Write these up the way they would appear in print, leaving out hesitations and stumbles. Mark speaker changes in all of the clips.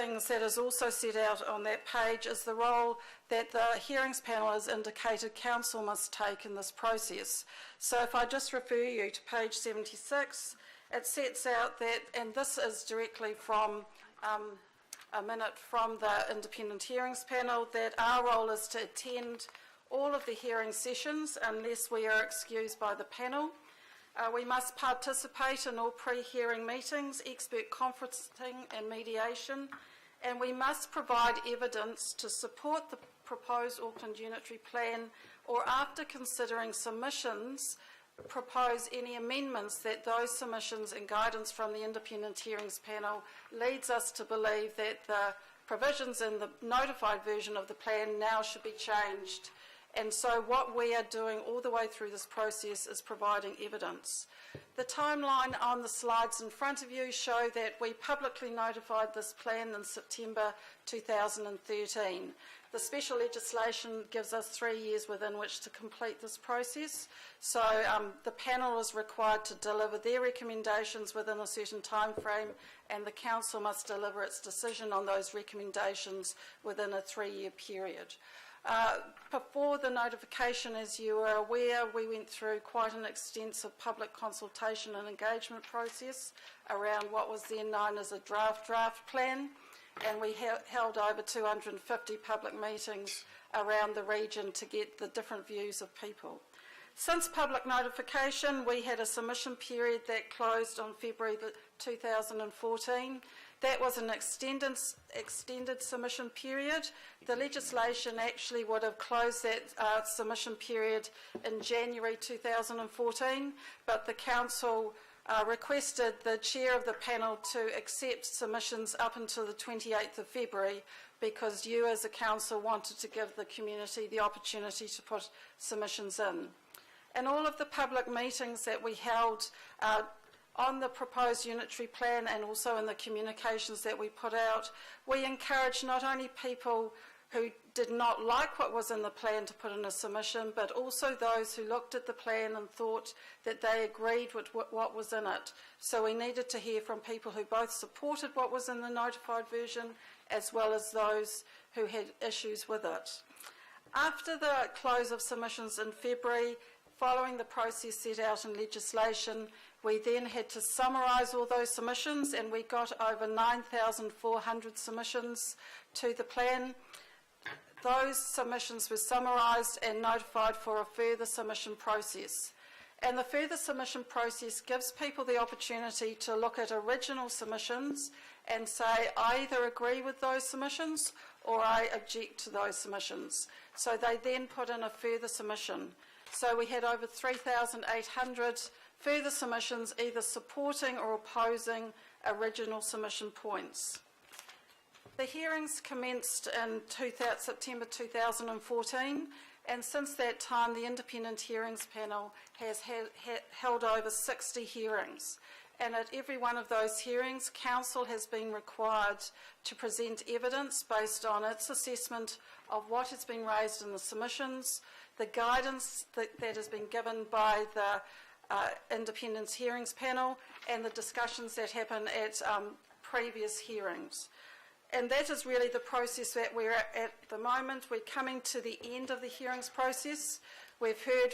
Speaker 1: things that is also set out on that page is the role that the hearings panel has indicated council must take in this process. So if I just refer you to page 76, it sets out that, and this is directly from a minute from the independent hearings panel, that our role is to attend all of the hearing sessions unless we are excused by the panel. We must participate in all pre-hearing meetings, expert conferencing and mediation, and we must provide evidence to support the proposed Auckland Unitary Plan, or after considering submissions, propose any amendments that those submissions and guidance from the Independent Hearings Panel leads us to believe that the provisions in the notified version of the plan now should be changed. And so what we are doing all the way through this process is providing evidence. The timeline on the slides in front of you show that we publicly notified this plan in September 2013. The special legislation gives us 3 years within which to complete this process. So the panel is required to deliver their recommendations within a certain time frame, and the council must deliver its decision on those recommendations within a 3-year period. Before the notification, as you are aware, we went through quite an extensive public consultation and engagement process around what was then known as a draft plan, and we held over 250 public meetings around the region to get the different views of people. Since public notification, we had a submission period that closed on February 2014. That was an extended submission period. The legislation actually would have closed that submission period in January 2014, but the council requested the chair of the panel to accept submissions up until the 28th of February because you as a council wanted to give the community the opportunity to put submissions in. In all of the public meetings that we held on the proposed unitary plan and also in the communications that we put out, we encouraged not only people who did not like what was in the plan to put in a submission, but also those who looked at the plan and thought that they agreed with what was in it. So we needed to hear from people who both supported what was in the notified version as well as those who had issues with it. After the close of submissions in February, following the process set out in legislation, we then had to summarise all those submissions, and we got over 9,400 submissions to the plan. Those submissions were summarised and notified for a further submission process. And the further submission process gives people the opportunity to look at original submissions and say, I either agree with those submissions or I object to those submissions. So they then put in a further submission. So we had over 3,800 further submissions either supporting or opposing original submission points. The hearings commenced in September 2014, and since that time the Independent Hearings Panel has held over 60 hearings. And at every one of those hearings, Council has been required to present evidence based on its assessment of what has been raised in the submissions, the guidance that has been given by the Independent Hearings Panel, and the discussions that happen at previous hearings. And that is really the process that we're at the moment. We're coming to the end of the hearings process. We've heard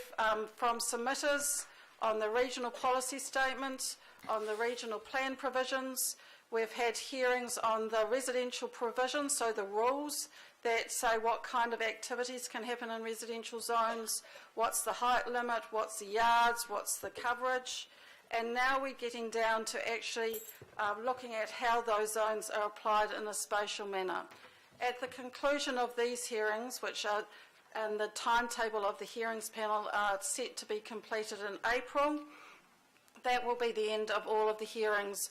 Speaker 1: from submitters on the regional policy statement, on the regional plan provisions. We've had hearings on the residential provisions, so the rules that say what kind of activities can happen in residential zones, what's the height limit, what's the yards, what's the coverage. And now we're getting down to actually looking at how those zones are applied in a spatial manner. At the conclusion of these hearings, which are in the timetable of the hearings panel are set to be completed in April, that will be the end of all of the hearings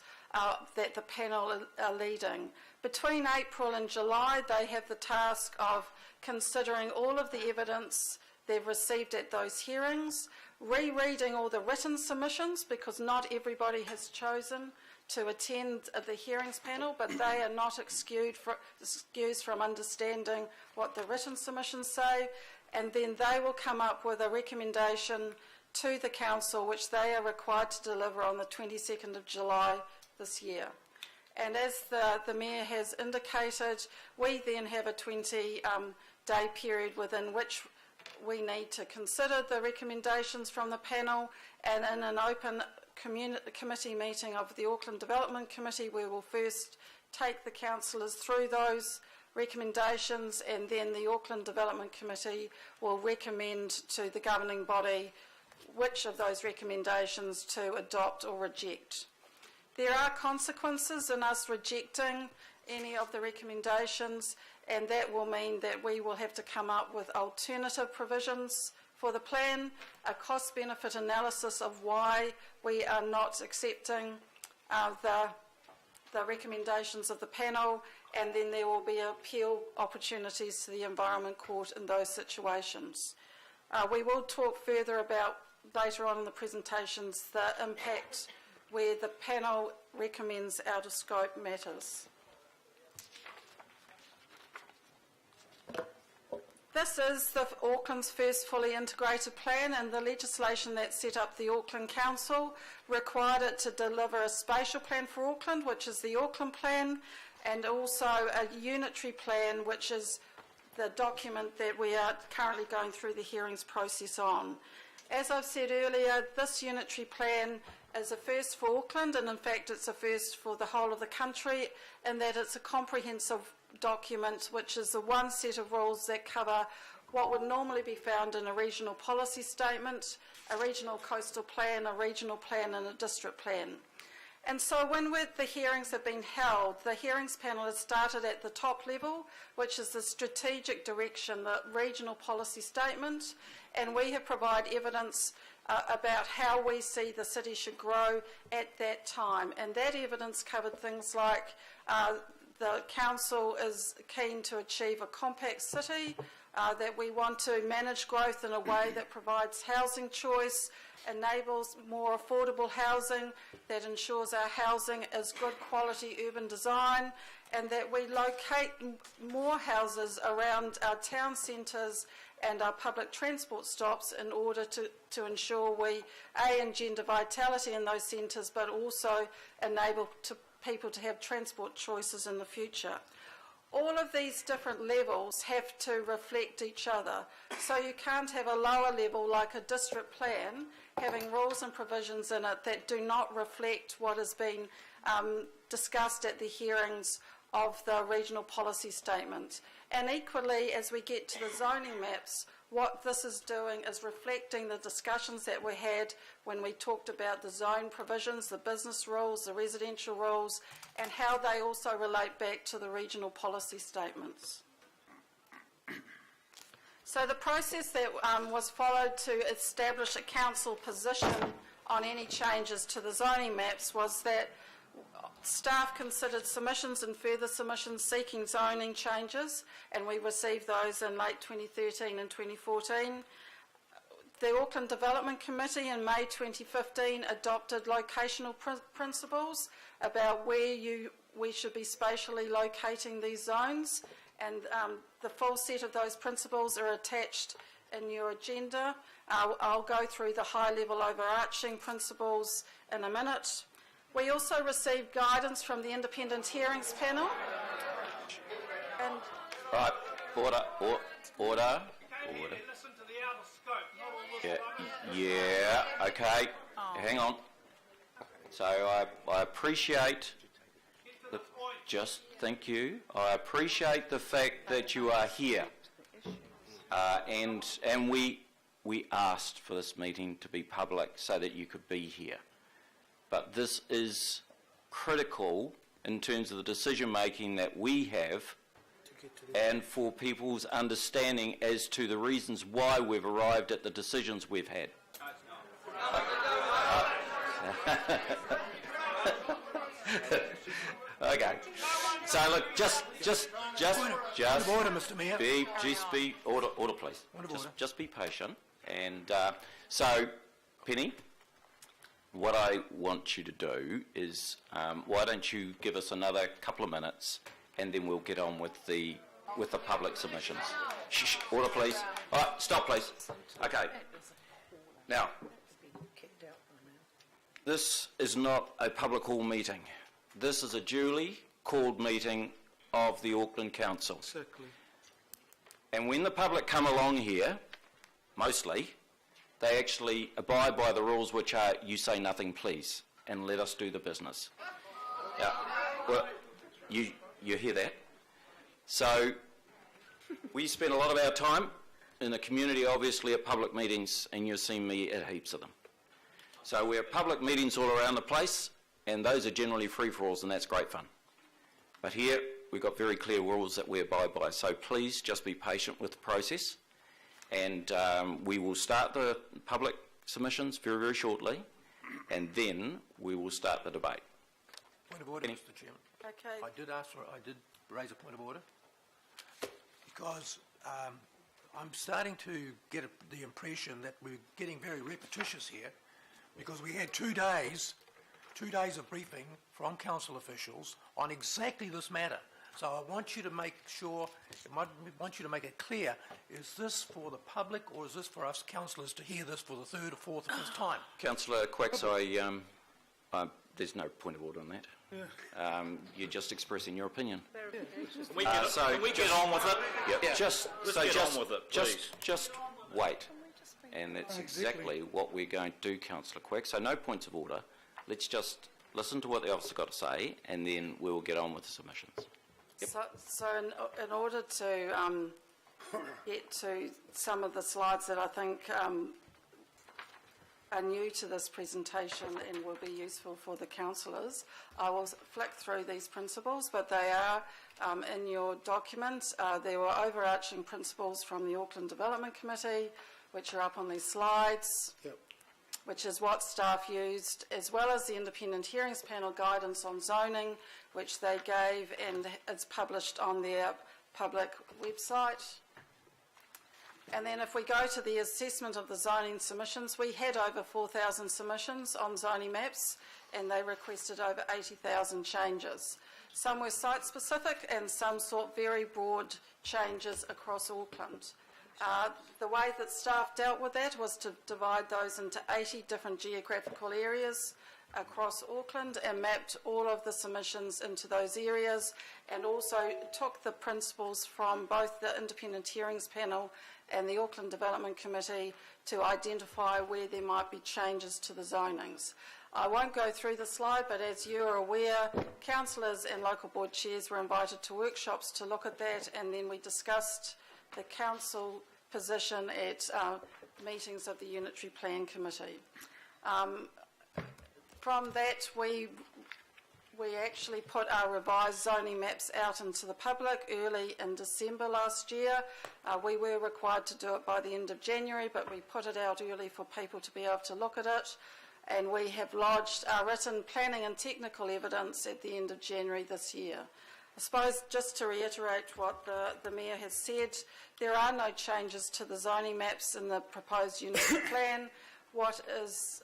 Speaker 1: that the panel are leading. Between April and July, they have the task of considering all of the evidence they've received at those hearings, rereading all the written submissions, because not everybody has chosen to attend the hearings panel, but they are not excused from understanding what the written submissions say, and then they will come up with a recommendation to the council which they are required to deliver on the 22nd of July this year. And as the Mayor has indicated, we then have a 20-day period within which we need to consider the recommendations from the panel, and in an open committee meeting of the Auckland Development Committee, we will first take the councillors through those recommendations, and then the Auckland Development Committee will recommend to the governing body which of those recommendations to adopt or reject. There are consequences in us rejecting any of the recommendations, and that will mean that we will have to come up with alternative provisions for the plan, a cost-benefit analysis of why we are not accepting the recommendations of the panel, and then there will be appeal opportunities to the Environment Court in those situations. We will talk further about, later on in the presentations, the impact where the panel recommends out-of-scope matters. This is Auckland's first fully integrated plan, and the legislation that set up the Auckland Council required it to deliver a spatial plan for Auckland, which is the Auckland Plan, and also a unitary plan, which is the document that we are currently going through the hearings process on. As I've said earlier, this unitary plan is a first for Auckland, and in fact it's a first for the whole of the country, in that it's a comprehensive document which is the one set of rules that cover what would normally be found in a regional policy statement, a regional coastal plan, a regional plan and a district plan. And so when the hearings have been held, the hearings panel has started at the top level, which is the strategic direction, the regional policy statement, and we have provided evidence about how we see the city should grow at that time. And that evidence covered things like the council is keen to achieve a compact city, that we want to manage growth in a way that provides housing choice, enables more affordable housing, that ensures our housing is good quality urban design, and that we locate more houses around our town centres and our public transport stops in order to ensure we engender vitality in those centres, but also enable people to have transport choices in the future. All of these different levels have to reflect each other. So you can't have a lower level like a district plan having rules and provisions in it that do not reflect what has been discussed at the hearings of the regional policy statement. And equally, as we get to the zoning maps, what this is doing is reflecting the discussions that we had when we talked about the zone provisions, the business rules, the residential rules, and how they also relate back to the regional policy statements. So the process that was followed to establish a council position on any changes to the zoning maps was that staff considered submissions and further submissions seeking zoning changes, and we received those in late 2013 and 2014. The Auckland Development Committee in May 2015 adopted locational principles about where we should be spatially locating these zones, and the full set of those principles are attached in your agenda. I'll go through the high-level overarching principles in a minute. We also received guidance from the Independent Hearings Panel. And
Speaker 2: right, order. Yeah, okay, hang on. So I appreciate thank you. I appreciate the fact that you are here, and we asked for this meeting to be public so that you could be here. But this is critical in terms of the decision making that we have and for people's understanding as to the reasons why we've arrived at the decisions we've had. Okay. So look, just
Speaker 3: order, Mr. Mayor.
Speaker 2: Be order, please. Just be patient. And so, Penny, what I want you to do is, why don't you give us another couple of minutes, and then we'll get on with the public submissions. Shh, order, please. All right, stop, please. Okay. Now, this is not a public hall meeting. this is a duly called meeting of the Auckland Council.
Speaker 3: Exactly.
Speaker 2: And when the public come along here, mostly, they actually abide by the rules, which are, you say nothing please, and let us do the business. Yeah. Well, you hear that? So, we spend a lot of our time in the community, obviously, at public meetings, and you've seen me at heaps of them. So we have public meetings all around the place, and those are generally free-for-alls, and that's great fun. But here, we've got very clear rules that we abide by, so please just be patient with the process, and we will start the public submissions very, very shortly, and then we will start the debate.
Speaker 3: Point of order, Mr. Chairman.
Speaker 1: Okay.
Speaker 3: I did raise a point of order because I'm starting to get the impression that we're getting very repetitious here, because we had 2 days of briefing from council officials on exactly this matter. So I want you to make sure, I want you to make it clear, is this for the public or is this for us councillors to hear this for the 3rd or 4th or 5th time?
Speaker 2: Councillor Quicks, there's no point of order on that. Yeah. You're just expressing your opinion.
Speaker 4: Can we get on with it?
Speaker 2: Yep.
Speaker 4: Yeah.
Speaker 2: Just
Speaker 4: Let's get on with it, please.
Speaker 2: Just wait. And that's exactly what we're going to do, Councillor Quirk. So no points of order. Let's just listen to what the officer got to say, and then we will get on with the submissions. Yep.
Speaker 1: So in order to get to some of the slides that I think are new to this presentation and will be useful for the councillors, I will flick through these principles, but they are in your document. There were overarching principles from the Auckland Development Committee, which are up on these slides, yep, which is what staff used, as well as the Independent Hearings Panel guidance on zoning, which they gave, and it's published on their public website. And then if we go to the assessment of the zoning submissions, we had over 4,000 submissions on zoning maps, and they requested over 80,000 changes. Some were site-specific, and some sought very broad changes across Auckland. The way that staff dealt with that was to divide those into 80 different geographical areas across Auckland and mapped all of the submissions into those areas, and also took the principles from both the Independent Hearings Panel and the Auckland Development Committee to identify where there might be changes to the zonings. I won't go through the slide, but as you're aware, councillors and local board chairs were invited to workshops to look at that, and then we discussed the council position at meetings of the Unitary Plan Committee. From that, we actually put our revised zoning maps out into the public early in December last year. We were required to do it by the end of January, but we put it out early for people to be able to look at it. And we have lodged our written planning and technical evidence at the end of January this year. I suppose just to reiterate what the Mayor has said, there are no changes to the zoning maps in the proposed unitary plan. What is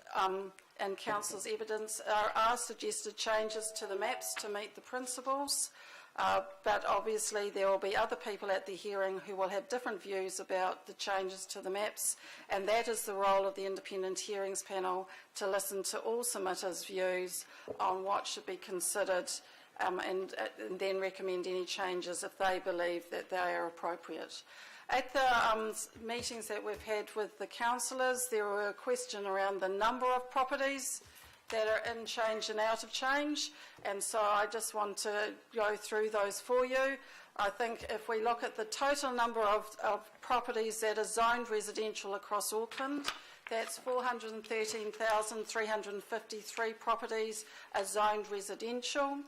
Speaker 1: in Council's evidence are suggested changes to the maps to meet the principles, but obviously there will be other people at the hearing who will have different views about the changes to the maps, and that is the role of the Independent Hearings Panel, to listen to all submitters' views on what should be considered, and then recommend any changes if they believe that they are appropriate. At the meetings that we've had with the councillors, there were a question around the number of properties that are in change and out of change, and so I just want to go through those for you. I think if we look at the total number of properties that are zoned residential across Auckland, that's 413,353 properties are zoned residential.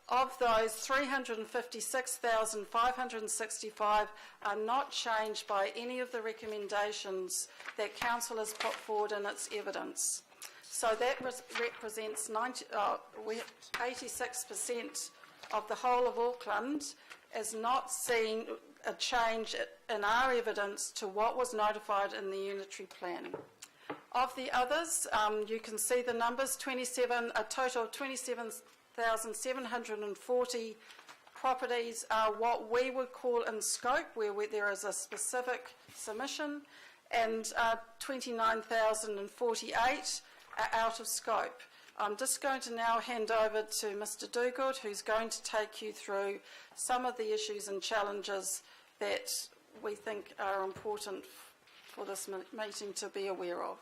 Speaker 1: Of those, 356,565 are not changed by any of the recommendations that Council has put forward in its evidence. So that represents 86% of the whole of Auckland is not seeing a change in our evidence to what was notified in the unitary plan. Of the others, you can see the numbers, a total of 27,740 properties are what we would call in scope, where there is a specific submission, and 29,048 are out of scope. I'm just going to now hand over to Mr. Duguid, who's going to take you through some of the issues and challenges that we think are important for this meeting to be aware of.